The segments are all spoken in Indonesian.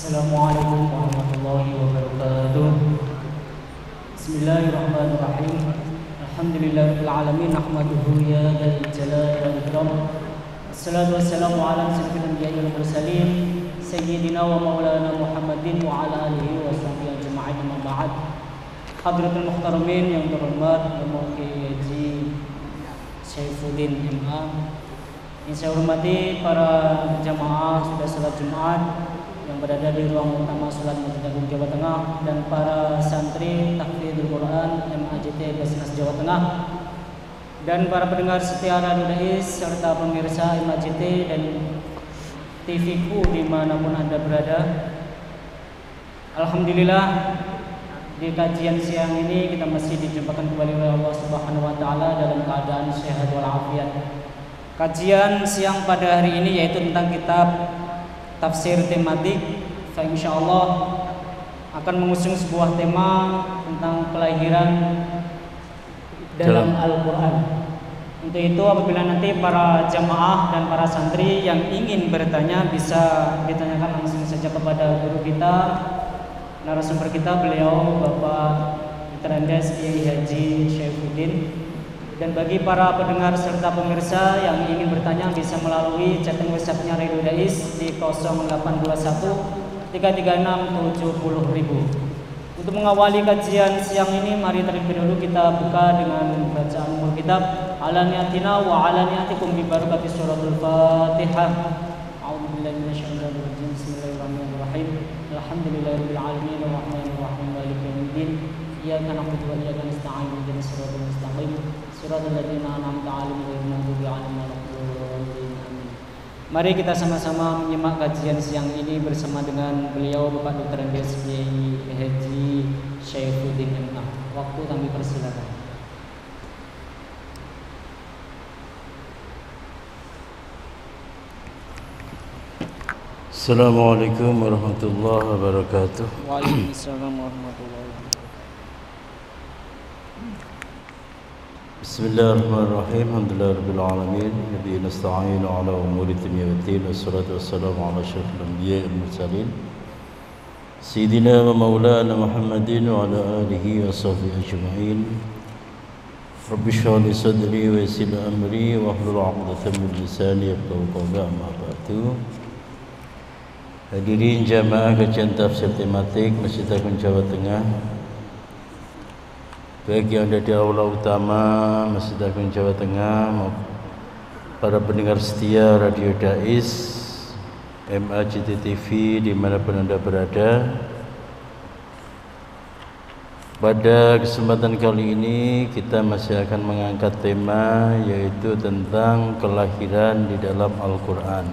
Assalamualaikum warahmatullahi wabarakatuh. Bismillahirrahmanirrahim. Alhamdulillahirabbil alamin, nahmaduhu ya dzal jalali wal ikram. Wassalatu wassalamu ala asyrofil anbiya'i wal mursalin sayyidina wa maulana Muhammadin wa ala alihi wa sahbihi ajma'in, amma ba'd. Hadratul muhtaramin yang terhormat, Bapak Haji Syaifuddin MA, yang saya hormati para jamaah sudah salat Jumat yang berada di ruang utama Salat Masjid Agung Jawa Tengah, dan para santri Tahfidzul Quran MAJT Basnas Jawa Tengah, dan para pendengar setia Radio Dais serta pemirsa MAJT dan TVku dimanapun Anda berada. Alhamdulillah, di kajian siang ini kita masih dijumpakan kembali oleh Allah Subhanahu wa taala dalam keadaan sehat walafiat. Kajian siang pada hari ini yaitu tentang kitab tafsir tematik. Insyaallah akan mengusung sebuah tema tentang kelahiran dalam Al-Quran. Untuk itu apabila nanti para jamaah dan para santri yang ingin bertanya bisa ditanyakan langsung saja kepada guru kita, narasumber kita, beliau Bapak Dr. Kiai Haji Syaifuddin. Dan bagi para pendengar serta pemirsa yang ingin bertanya bisa melalui chatting WhatsApp-nya Radio Dais di 0821 336 70.000. Untuk mengawali kajian siang ini, mari terlebih dahulu kita buka dengan bacaan umur kitab Ala niyatina wa ala niyatikum bi barakati suratul Fatihah. A'udzubillahi minasyaitonir rajim. Bismillahirrahmanirrahim. Alhamdulillahirabbil alamin arrahmanir rahim maliki yaumiddin. Iyyaka na'budu wa iyyaka nasta'in ihdinas siratal mustaqim siratal ladzina an'amta 'alaihim ghairil maghdubi 'alaihim waladdallin. Mari kita sama-sama menyimak kajian siang ini bersama dengan beliau Bapak Dr. Kiai Haji Syaifuddin MA. Waktu kami persilakan. Assalamualaikum warahmatullahi wabarakatuh. Waalaikumsalam warahmatullahi wabarakatuh. Bismillahirrahmanirrahim. Alhamdulillahirabbil alamin. Bihi nasta'inu ala umuri dunya waddin. Wassalatu wassalamu ala asyrofil anbiya'i wal mursalin Sayyidina wa maulana Muhammadin wa ala alihi wa sahbihi ajma'in. Rabbi shrah li sadri wa yassir li amri wahlul 'uqdatam min lisani yafqahu qawli, amma ba'du. Hadirin jamaah kajian tafsir tematik Masjid Agung Jawa Tengah, baik yang ada di aula utama Masjid Agung Jawa Tengah, para pendengar setia Radio Dais, MAJT TV dimanapun Anda berada. Pada kesempatan kali ini kita masih akan mengangkat tema yaitu tentang kelahiran di dalam Al-Quran.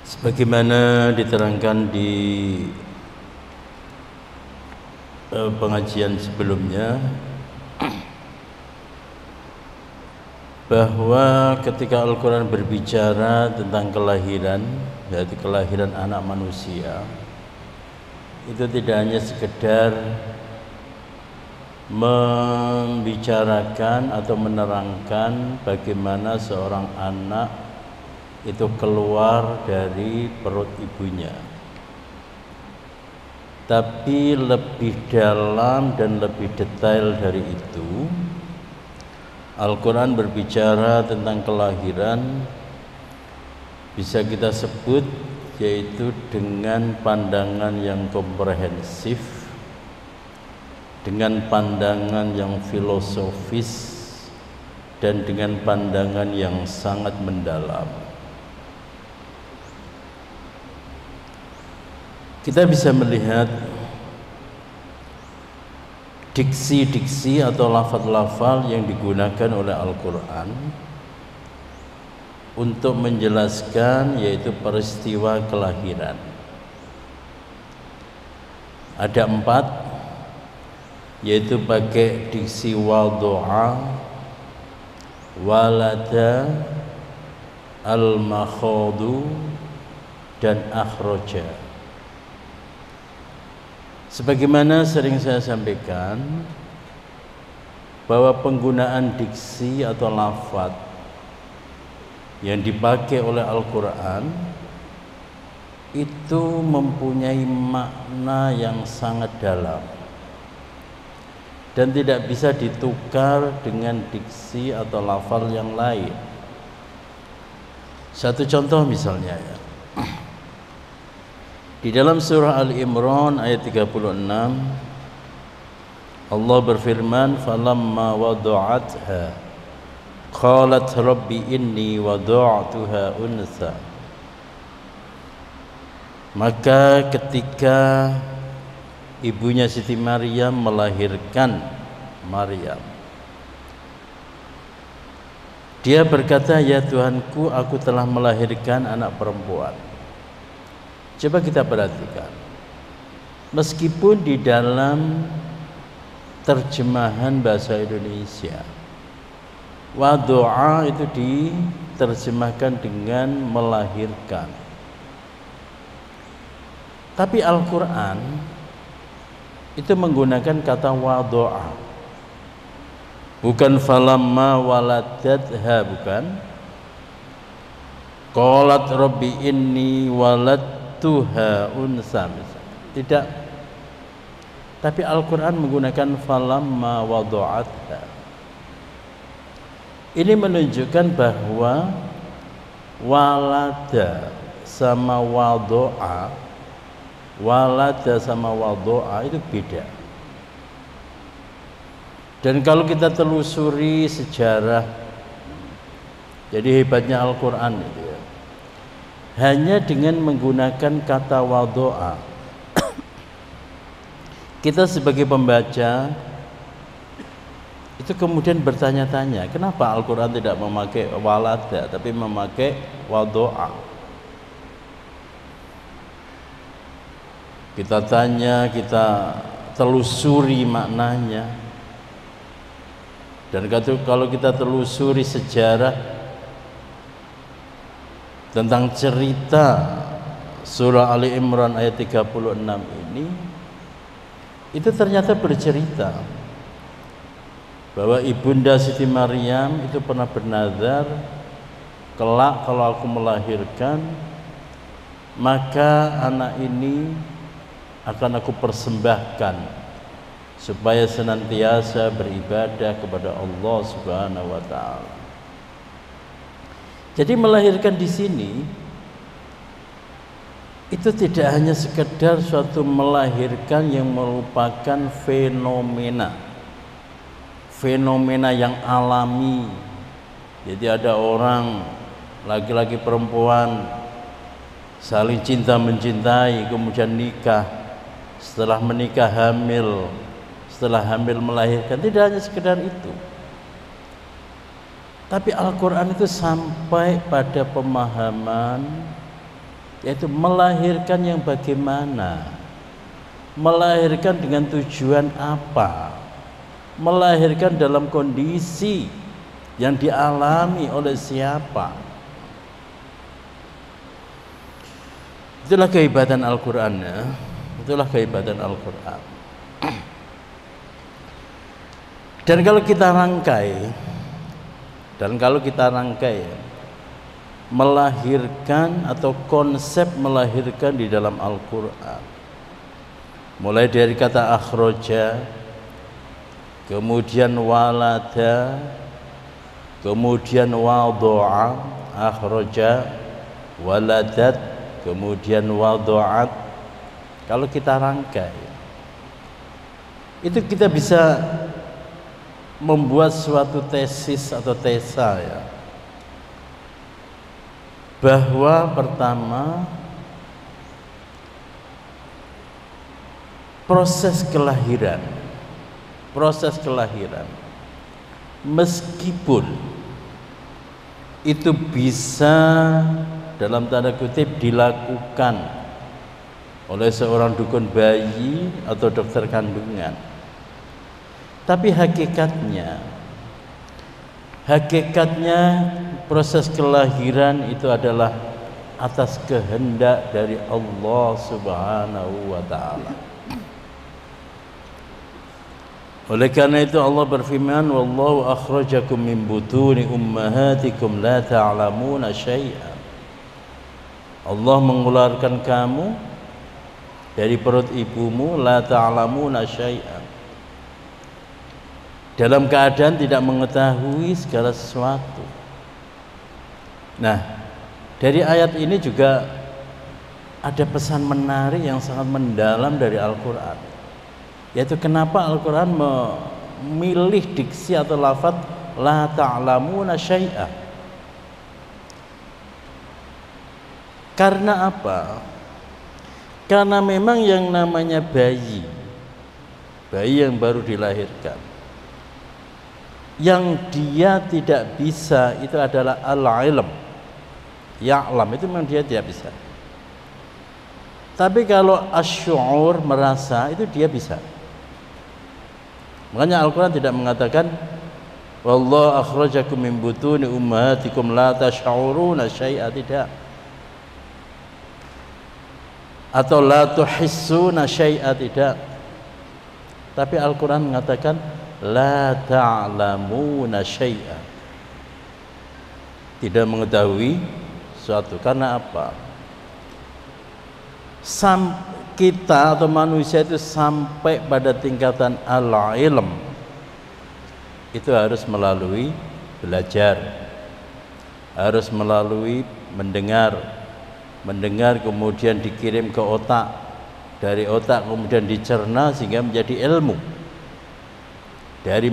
Sebagaimana diterangkan di pengajian sebelumnya, bahwa ketika Al-Quran berbicara tentang kelahiran, yaitu kelahiran anak manusia, itu tidak hanya sekedar membicarakan atau menerangkan bagaimana seorang anak itu keluar dari perut ibunya, tapi lebih dalam dan lebih detail dari itu. Al-Quran berbicara tentang kelahiran bisa kita sebut yaitu dengan pandangan yang komprehensif, dengan pandangan yang filosofis, dan dengan pandangan yang sangat mendalam. Kita bisa melihat diksi-diksi atau lafaz-lafaz yang digunakan oleh Al-Quran untuk menjelaskan yaitu peristiwa kelahiran. Ada 4, yaitu pakai diksi wadu'a, walada, al-makhadu, dan akhroja. Sebagaimana sering saya sampaikan, bahwa penggunaan diksi atau lafaz yang dipakai oleh Al-Quran itu mempunyai makna yang sangat dalam dan tidak bisa ditukar dengan diksi atau lafal yang lain. Satu contoh misalnya ya. Di dalam surah Al-Imran ayat 36 Allah berfirman, falamma wada'atha qalat rabbi inni wada'tuha unsa. Maka ketika ibunya Siti Maryam melahirkan Maryam, dia berkata, ya Tuhanku, aku telah melahirkan anak perempuan. Coba kita perhatikan, meskipun di dalam terjemahan bahasa Indonesia wadu'a itu diterjemahkan dengan melahirkan, tapi Al-Quran itu menggunakan kata wadu'a, bukan falamma waladatha, bukan qalat rabbi inni waladtuha unsa, tidak. Tapi Al-Quran menggunakan falamma wadu'atha. Ini menunjukkan bahwa walada sama wadu'a, walada sama wadu'a itu beda. Dan kalau kita telusuri sejarah, jadi hebatnya Al-Quran itu ya, hanya dengan menggunakan kata wadu'a, kita sebagai pembaca itu kemudian bertanya-tanya, kenapa Al-Quran tidak memakai walada tapi memakai wadu'a? Kita tanya, kita telusuri maknanya. Dan kalau kita telusuri sejarah tentang cerita surah Ali Imran ayat 36 ini, itu ternyata bercerita bahwa ibunda Siti Maryam itu pernah bernazar, kelak kalau aku melahirkan, maka anak ini akan aku persembahkan supaya senantiasa beribadah kepada Allah Subhanahu wa taala. Jadi melahirkan di sini itu tidak hanya sekedar suatu melahirkan yang merupakan fenomena yang alami. Jadi ada orang laki-laki perempuan saling cinta mencintai, kemudian nikah, setelah menikah hamil, setelah hamil melahirkan. Tidak hanya sekedar itu, tapi Al-Quran itu sampai pada pemahaman, yaitu melahirkan yang bagaimana, melahirkan dengan tujuan apa, melahirkan dalam kondisi yang dialami oleh siapa. Itulah kehebatan Al-Quran ya. Itulah kehebatan Al-Quran. Dan kalau kita rangkai melahirkan atau konsep melahirkan di dalam Al-Quran, mulai dari kata akhroja, kemudian walada, kemudian wadu'a, akhroja, waladat, kemudian wadu'at. Kalau kita rangkai, itu kita bisa membuat suatu tesis atau tesa ya, bahwa pertama, proses kelahiran meskipun itu bisa dalam tanda kutip dilakukan oleh seorang dukun bayi atau dokter kandungan, tapi hakikatnya proses kelahiran itu adalah atas kehendak dari Allah Subhanahu wa ta'ala. Oleh karena itu Allah berfirman, wallahu akhrajakum min butuni ummahatikum la ta'lamuna syai'an. Allah mengeluarkan kamu dari perut ibumu la ta'lamuna syai'an, dalam keadaan tidak mengetahui segala sesuatu. Nah, dari ayat ini juga ada pesan menarik yang sangat mendalam dari Al-Quran, yaitu kenapa Al-Quran memilih diksi atau lafaz la ta'lamuna syai'an. Karena apa? Karena memang yang namanya bayi yang baru dilahirkan, yang dia tidak bisa itu adalah al-ilm. Ya'lam itu memang dia tidak bisa. Tapi kalau asy'ur, merasa, itu dia bisa. Makanya Al-Quran tidak mengatakan wallahu akhrajakum min butuni ummahatikum la tash'uruna syai'a, tidak. Atau la tuhissuna syai'a, tidak. Tapi Al-Quran mengatakan la ta'lamuna syai'a, tidak mengetahui sesuatu. Karena apa? Kita atau manusia itu sampai pada tingkatan al-ilm itu harus melalui belajar, harus melalui mendengar kemudian dikirim ke otak, dari otak kemudian dicerna sehingga menjadi ilmu, dari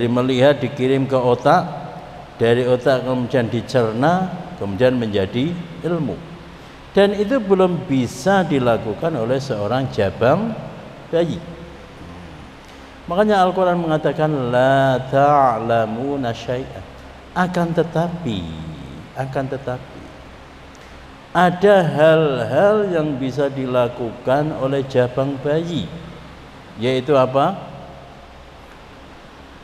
melihat dikirim ke otak, dari otak kemudian dicerna kemudian menjadi ilmu. Dan itu belum bisa dilakukan oleh seorang jabang bayi. Makanya Al-Quran mengatakan la ta'lamuna syai'an. Akan tetapi ada hal-hal yang bisa dilakukan oleh jabang bayi, yaitu apa?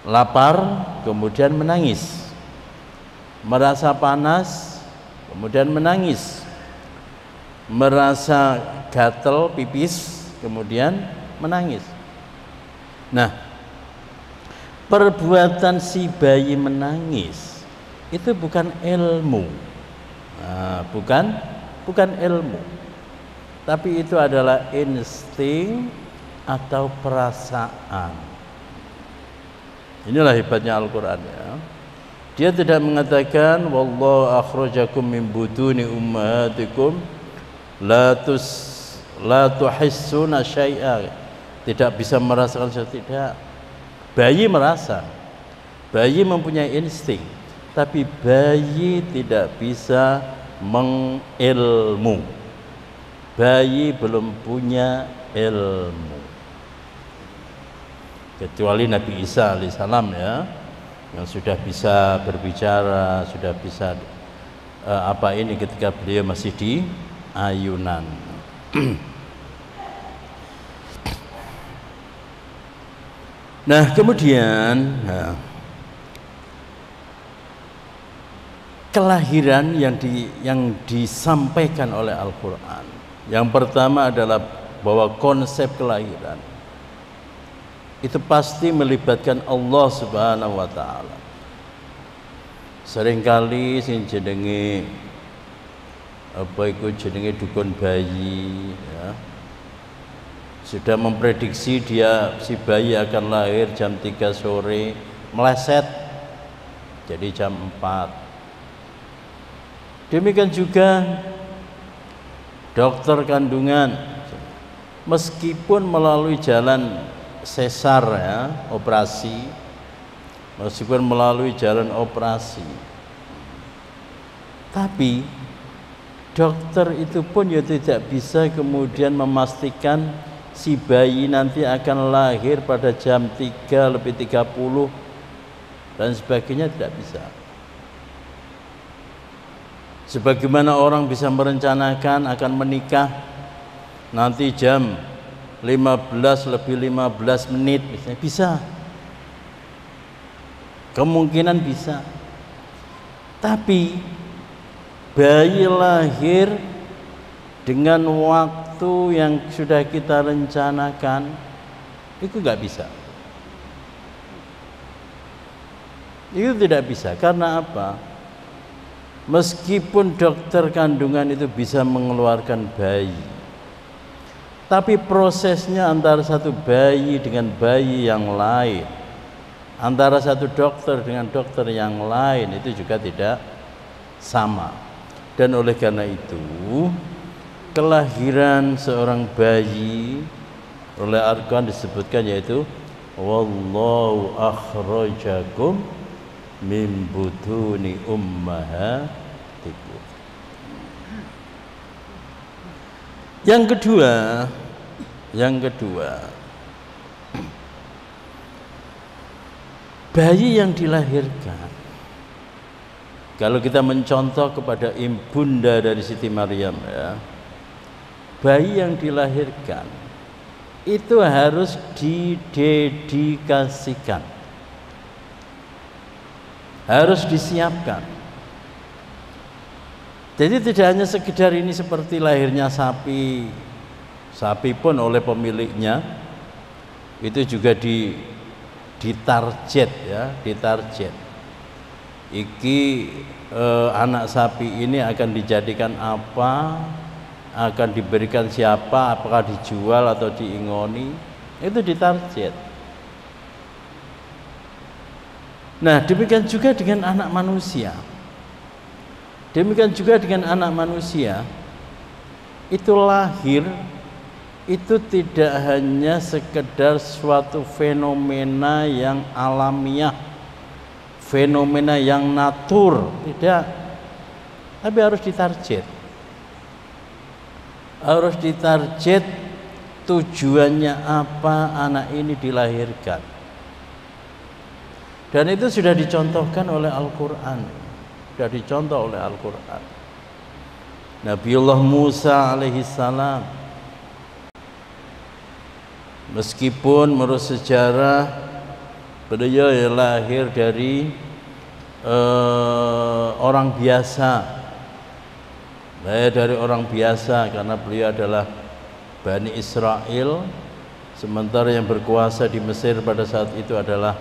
Lapar kemudian menangis, merasa panas kemudian menangis, merasa gatel pipis kemudian menangis. Nah, perbuatan si bayi menangis itu bukan ilmu, bukan ilmu, tapi itu adalah insting atau perasaan. Inilah hebatnya Al-Quran, ya. Dia tidak mengatakan wallahu akhrajakum min butuni ummahatikum la tuhissuna syai'a, tidak bisa merasakan sesuatu, tidak. Bayi merasa, bayi mempunyai insting, tapi bayi tidak bisa mengilmu. Bayi belum punya ilmu, kecuali Nabi Isa alaihissalam, ya, yang sudah bisa berbicara, sudah bisa ketika beliau masih di ayunan. Nah, kemudian kelahiran yang disampaikan oleh Al-Quran, yang pertama adalah bahwa konsep kelahiran itu pasti melibatkan Allah Subhanahu wa ta'ala. Seringkali sing jenenge jenenge dukun bayi, ya, sudah memprediksi si bayi akan lahir jam 3 sore, meleset jadi jam 4. Demikian juga dokter kandungan, meskipun melalui jalan sesar, ya, operasi, meskipun melalui jalan operasi, tapi dokter itu pun ya tidak bisa kemudian memastikan si bayi nanti akan lahir pada jam 3:30 dan sebagainya, tidak bisa. Sebagaimana orang bisa merencanakan akan menikah nanti jam 15:15 misalnya, bisa, kemungkinan bisa. Tapi bayi lahir dengan waktu yang sudah kita rencanakan itu nggak bisa. Itu tidak bisa. Karena apa? Meskipun dokter kandungan itu bisa mengeluarkan bayi, tapi prosesnya antara satu bayi dengan bayi yang lain, antara satu dokter dengan dokter yang lain itu juga tidak sama. Dan oleh karena itu kelahiran seorang bayi oleh Al-Quran disebutkan yaitu wallahu akhrajakum min butuni ummahatikum. Yang kedua, bayi yang dilahirkan, kalau kita mencontoh kepada ibunda dari Siti Maryam ya, bayi yang dilahirkan itu harus didedikasikan, harus disiapkan. Jadi tidak hanya sekedar ini seperti lahirnya sapi pun oleh pemiliknya itu juga ditarget ya, ditarget. Iki anak sapi ini akan dijadikan apa, akan diberikan siapa, apakah dijual atau diingoni, itu ditarget. Nah, demikian juga dengan anak manusia. Demikian juga dengan anak manusia. Itu lahir, itu tidak hanya sekedar suatu fenomena yang alamiah, fenomena yang natur, tidak. Tapi harus ditarget. Harus ditarget tujuannya apa anak ini dilahirkan. Dan itu sudah dicontohkan oleh Al-Quran, sudah dicontoh oleh Al-Quran. Nabiullah Musa alaihissalam, meskipun menurut sejarah beliau lahir dari orang biasa, lahir dari orang biasa karena beliau adalah Bani Israel, sementara yang berkuasa di Mesir pada saat itu adalah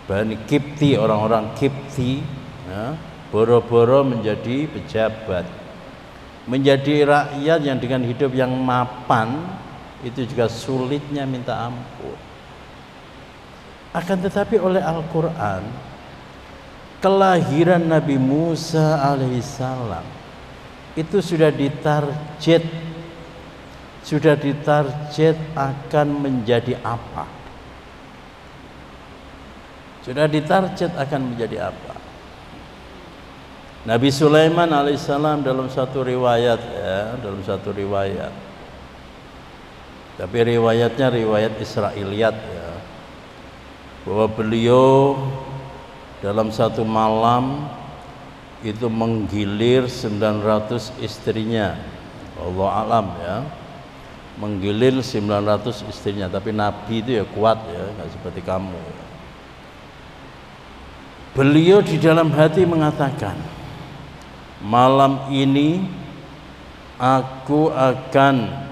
Bani Kipti, orang-orang Kipti ya, boro-boro menjadi pejabat, menjadi rakyat yang dengan hidup yang mapan, itu juga sulitnya minta ampun. Akan tetapi oleh Al-Quran, kelahiran Nabi Musa alaihissalam itu sudah ditarget akan menjadi apa, sudah ditarget akan menjadi apa. Nabi Sulaiman alaihissalam dalam satu riwayat ya, tapi riwayatnya riwayat Israiliyat ya, bahwa beliau dalam satu malam itu menggilir 900 istrinya. Allah alam ya, menggilir 900 istrinya. Tapi Nabi itu ya kuat ya, nggak seperti kamu. Beliau di dalam hati mengatakan, malam ini aku akan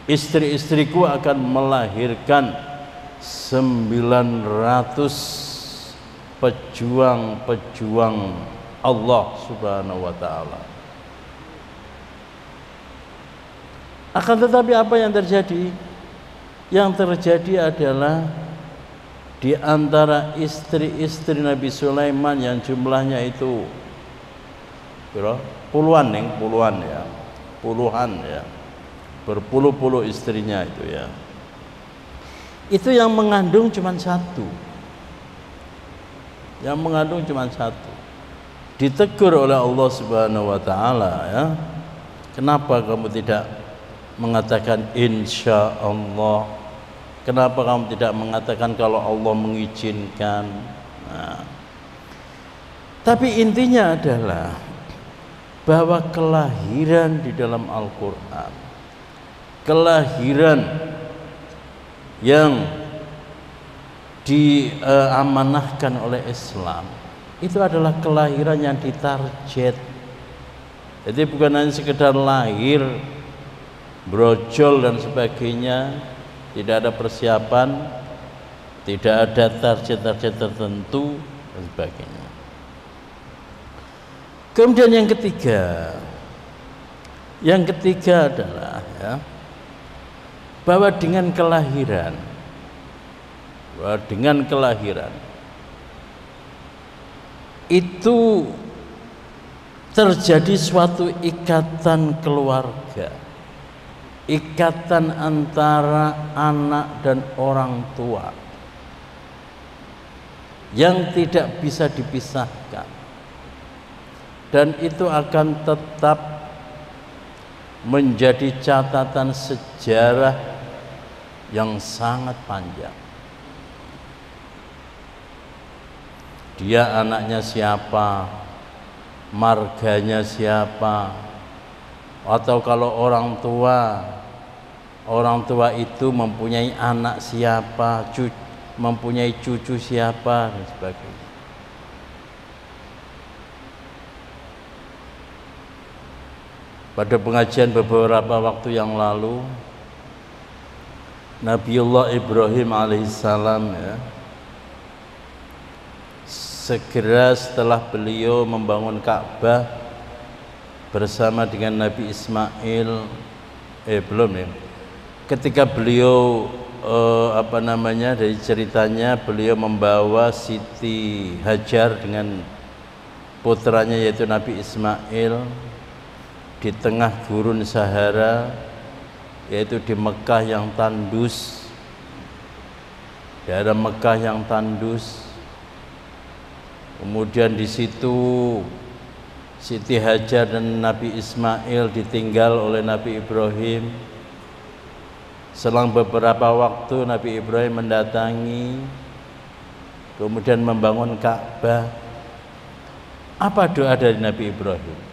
istri-istriku akan melahirkan 900 pejuang-pejuang Allah Subhanahu wa taala. Akan tetapi apa yang terjadi? Yang terjadi adalah di antara istri-istri Nabi Sulaiman yang jumlahnya itu puluhan ya, berpuluh-puluh istrinya itu ya, itu yang mengandung cuma satu, ditegur oleh Allah Subhanahu wa taala ya, kenapa kamu tidak mengatakan insya Allah? Kenapa kamu tidak mengatakan kalau Allah mengizinkan? Nah, tapi intinya adalah bahwa kelahiran di dalam Al-Quran, kelahiran yang diamanahkan oleh Islam, itu adalah kelahiran yang ditarget. Jadi bukan hanya sekedar lahir, brojol dan sebagainya, tidak ada persiapan, tidak ada target-target tertentu, dan sebagainya. Kemudian yang ketiga adalah ya, bahwa dengan kelahiran itu terjadi suatu ikatan keluarga, ikatan antara anak dan orang tua yang tidak bisa dipisahkan, dan itu akan tetap menjadi catatan sejarah yang sangat panjang. Dia anaknya siapa, marganya siapa, atau kalau orang tua itu mempunyai anak siapa, mempunyai cucu siapa, dan sebagainya. Pada pengajian beberapa waktu yang lalu, Nabiullah Ibrahim alaihissalam ya, segera setelah beliau membangun Ka'bah bersama dengan Nabi Ismail, ketika beliau dari ceritanya beliau membawa Siti Hajar dengan putranya yaitu Nabi Ismail di tengah gurun Sahara, yaitu di Mekah yang tandus, daerah Mekah yang tandus. Kemudian di situ Siti Hajar dan Nabi Ismail ditinggal oleh Nabi Ibrahim. Selang beberapa waktu Nabi Ibrahim mendatangi, kemudian membangun Ka'bah. Apa doa dari Nabi Ibrahim?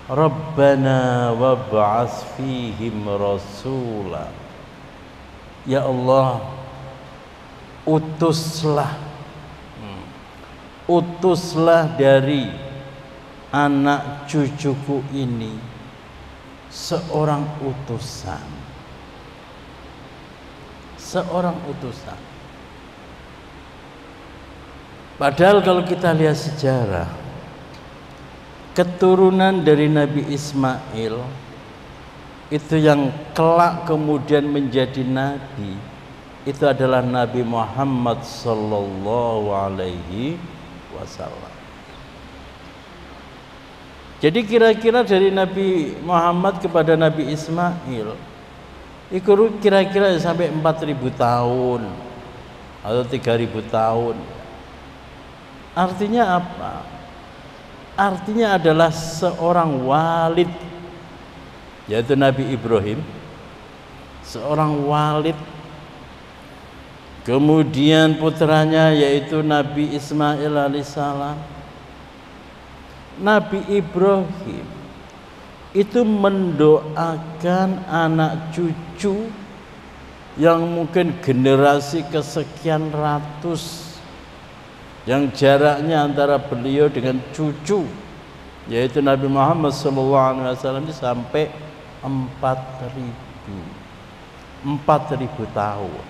Rabbana wab'ats fihim rasula. Ya Allah, utuslah dari anak cucuku ini seorang utusan. Padahal kalau kita lihat sejarah, keturunan dari Nabi Ismail itu yang kelak kemudian menjadi nabi, itu adalah Nabi Muhammad sallallahu alaihi wasallam. Jadi kira-kira dari Nabi Muhammad kepada Nabi Ismail itu kira-kira sampai 4.000 tahun atau 3.000 tahun. Artinya apa? Artinya adalah seorang walid, yaitu Nabi Ibrahim, seorang walid. Kemudian putranya yaitu Nabi Ismail alaihissalam. Nabi Ibrahim itu mendoakan anak cucu yang mungkin generasi kesekian ratus, yang jaraknya antara beliau dengan cucu yaitu Nabi Muhammad SAW ini sampai 4.000 tahun.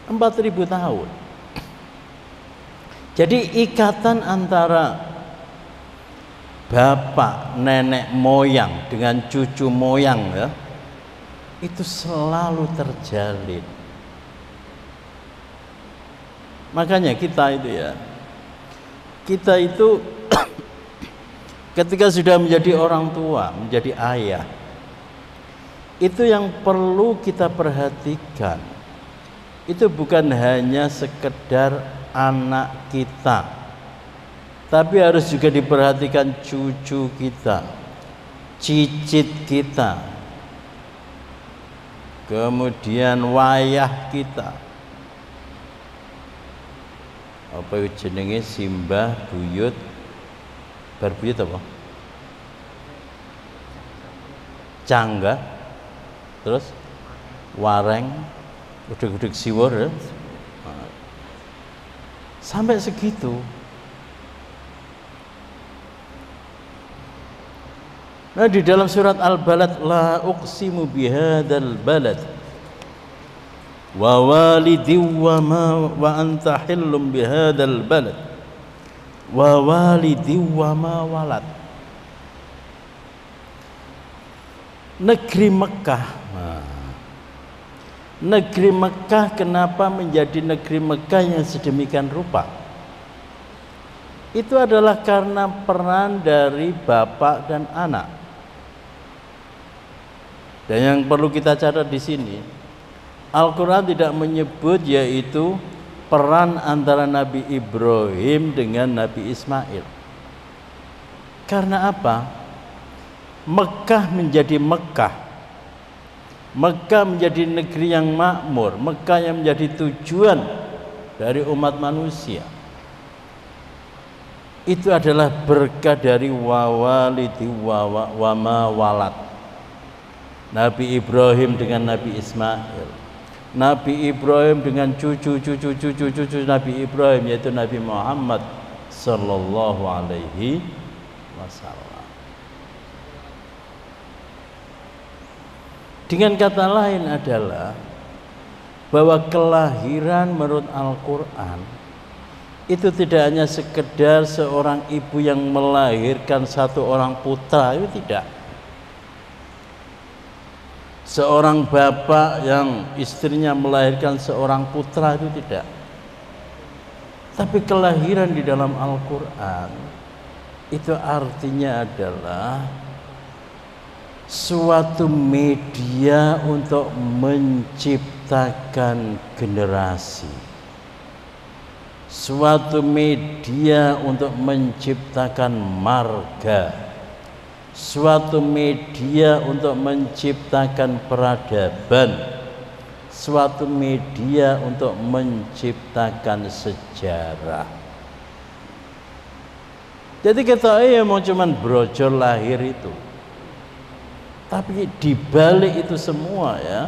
4.000 tahun. Jadi ikatan antara bapak, nenek moyang dengan cucu moyang ya, itu selalu terjalin. Makanya kita itu ketika sudah menjadi orang tua, menjadi ayah, itu yang perlu kita perhatikan itu bukan hanya sekedar anak kita, tapi harus juga diperhatikan cucu kita, cicit kita, kemudian wayah kita. Apa jenenge simbah buyut, barbuyut apa? Cangga, terus wareng, udeg-udeg siwur ya. Sampai segitu. Nah, di dalam surat Al-Balad, la uqsimu bihadzal balad, wa walidi wa ma wa anta hillum bihadzal balad wa walidi wa ma walad. Negeri Mekah. Negeri Mekah kenapa menjadi negeri Mekah yang sedemikian rupa? Itu adalah karena peran dari bapak dan anak. Dan yang perlu kita catat di sini, Al-Quran tidak menyebut yaitu peran antara Nabi Ibrahim dengan Nabi Ismail. Karena apa? Mekah menjadi Mekah. Mekah menjadi negeri yang makmur. Mekah yang menjadi tujuan dari umat manusia. Itu adalah berkah dari wawalidi wa ma walad. Nabi Ibrahim dengan Nabi Ismail. Nabi Ibrahim dengan cucu Nabi Ibrahim, yaitu Nabi Muhammad sallallahu alaihi wasallam. Dengan kata lain adalah bahwa kelahiran menurut Al-Quran itu tidak hanya sekedar seorang ibu yang melahirkan satu orang putra, itu tidak. Seorang bapak yang istrinya melahirkan seorang putra, itu tidak. Tapi kelahiran di dalam Al-Quran itu artinya adalah suatu media untuk menciptakan generasi, suatu media untuk menciptakan marga, suatu media untuk menciptakan peradaban, suatu media untuk menciptakan sejarah. Jadi kita mau cuman brojol lahir itu. Tapi di balik itu semua ya,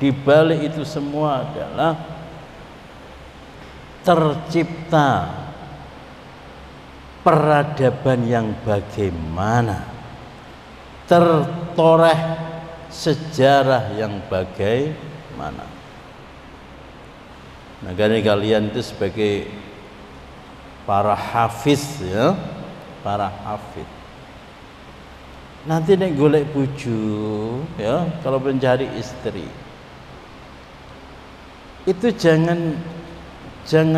di balik itu semua adalah tercipta peradaban yang bagaimana, tertoreh sejarah yang bagaimana. Nah, kalian itu sebagai para hafiz ya, para hafiz. Nanti nek golek bojo ya, kalau mencari istri itu jangan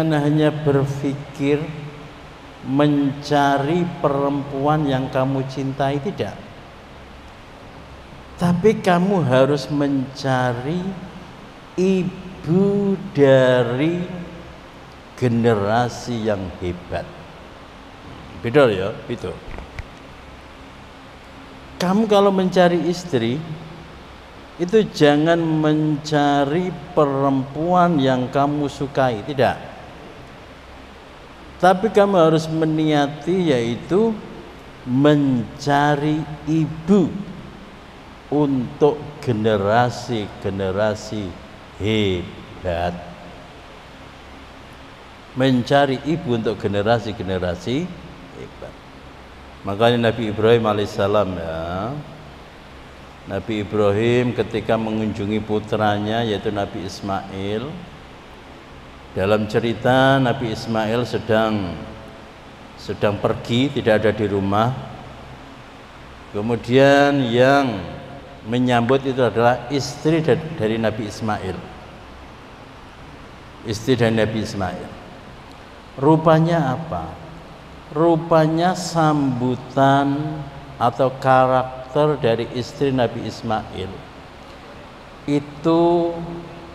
hanya berpikir mencari perempuan yang kamu cintai, tidak. Tapi kamu harus mencari ibu dari generasi yang hebat. Betul ya, betul. Kamu kalau mencari istri itu jangan mencari perempuan yang kamu sukai, tidak. Tapi kamu harus meniati yaitu mencari ibu untuk generasi-generasi hebat. Mencari ibu untuk generasi-generasi hebat. Makanya Nabi Ibrahim alaihissalam ya, Nabi Ibrahim ketika mengunjungi putranya yaitu Nabi Ismail, dalam cerita Nabi Ismail sedang pergi, tidak ada di rumah. Kemudian yang menyambut itu adalah istri dari Nabi Ismail. Istri dari Nabi Ismail. Rupanya apa? Rupanya sambutan atau karakter dari istri Nabi Ismail itu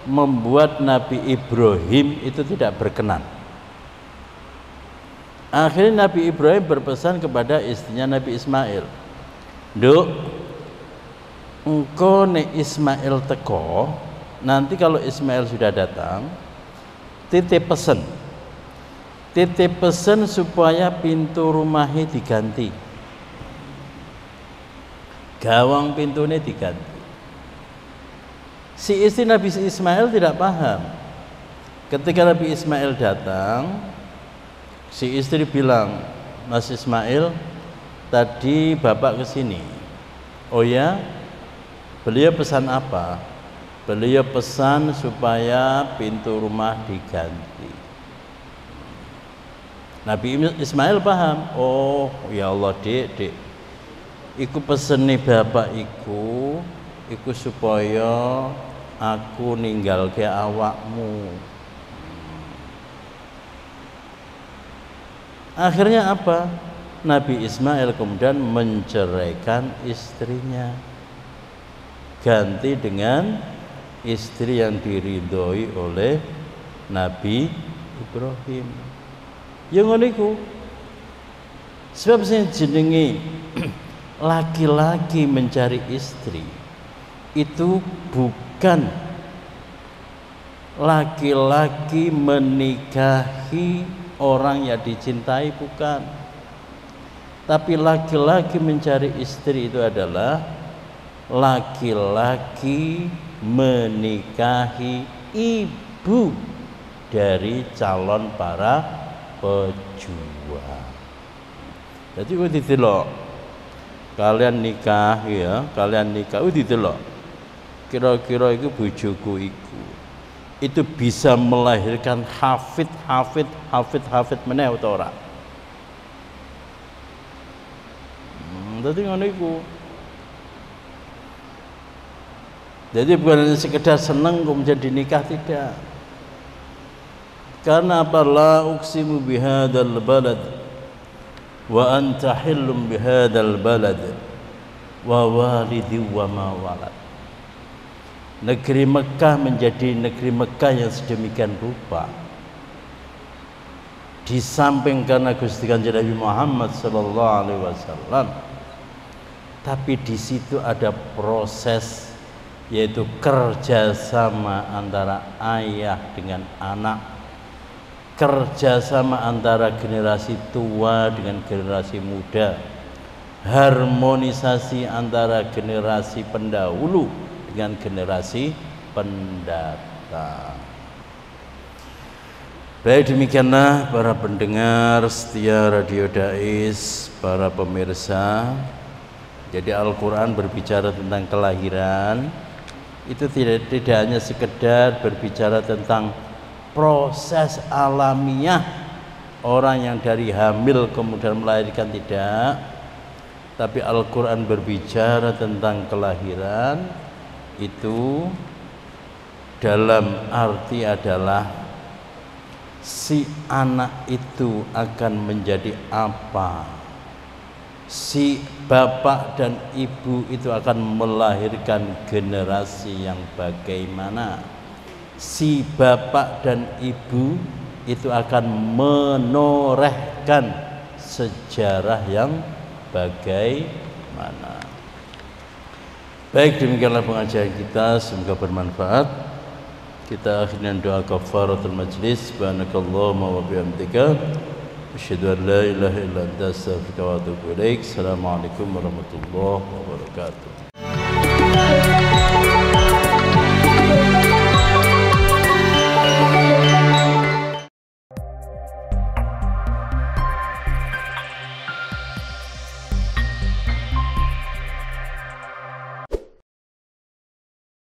membuat Nabi Ibrahim itu tidak berkenan. Akhirnya Nabi Ibrahim berpesan kepada istrinya Nabi Ismail, "Nduk, engkau nek Ismail teko, nanti kalau Ismail sudah datang, titip pesan supaya pintu rumahnya diganti, gawang pintunya diganti." Si istri Nabi Ismail tidak paham. Ketika Nabi Ismail datang, si istri bilang, "Mas Ismail, tadi bapak kesini." "Oh ya, beliau pesan apa?" Beliau pesan supaya pintu rumah diganti. Nabi Ismail paham, oh ya Allah dek, iku peseni bapak iku supaya aku ninggal ke awakmu. Akhirnya apa? Nabi Ismail kemudian menceraikan istrinya, ganti dengan istri yang diridhoi oleh Nabi Ibrahim. Yang ngono iku. Sebab sing jenenge laki-laki mencari istri itu bukan laki-laki menikahi orang yang dicintai, bukan. Tapi laki-laki mencari istri itu adalah laki-laki menikahi ibu dari calon para pejuang. Jadi kuwi didelok. Kalian nikah didelok. Kira-kira iku bojoku iku. Itu bisa melahirkan hafid meneh utawa ora. Dadi ngono iku. Jadi bukan sekedar senang kemudian dinikah, tidak. Karena apa? La uqsimu bihadzal balad wa anta hillum bihadzal balad wa walidi wa ma walad. Negeri Mekah menjadi negeri Mekah yang sedemikian rupa. Di samping karena Gusti Kanjeng Nabi Muhammad sallallahu alaihi wasallam, tapi di situ ada proses, yaitu kerjasama antara ayah dengan anak, kerjasama antara generasi tua dengan generasi muda, harmonisasi antara generasi pendahulu dengan generasi pendatang. Baik, demikianlah para pendengar setia Radio Dais, para pemirsa. Jadi Al-Quran berbicara tentang kelahiran, itu tidak hanya sekedar berbicara tentang proses alamiah orang yang dari hamil kemudian melahirkan, tidak. Tapi Al-Quran berbicara tentang kelahiran itu dalam arti adalah si anak itu akan menjadi apa, si bapak dan ibu itu akan melahirkan generasi yang bagaimana, si bapak dan ibu itu akan menorehkan sejarah yang bagaimana. Baik, demikianlah pengajian kita, semoga bermanfaat. Kita akhirnya doa kafaratul majlis. Subhanakallahumma wa bihamdika asyhadu an la ilaha illa anta astaghfiruka wa atubu ilaik. Assalamualaikum warahmatullahi wabarakatuh.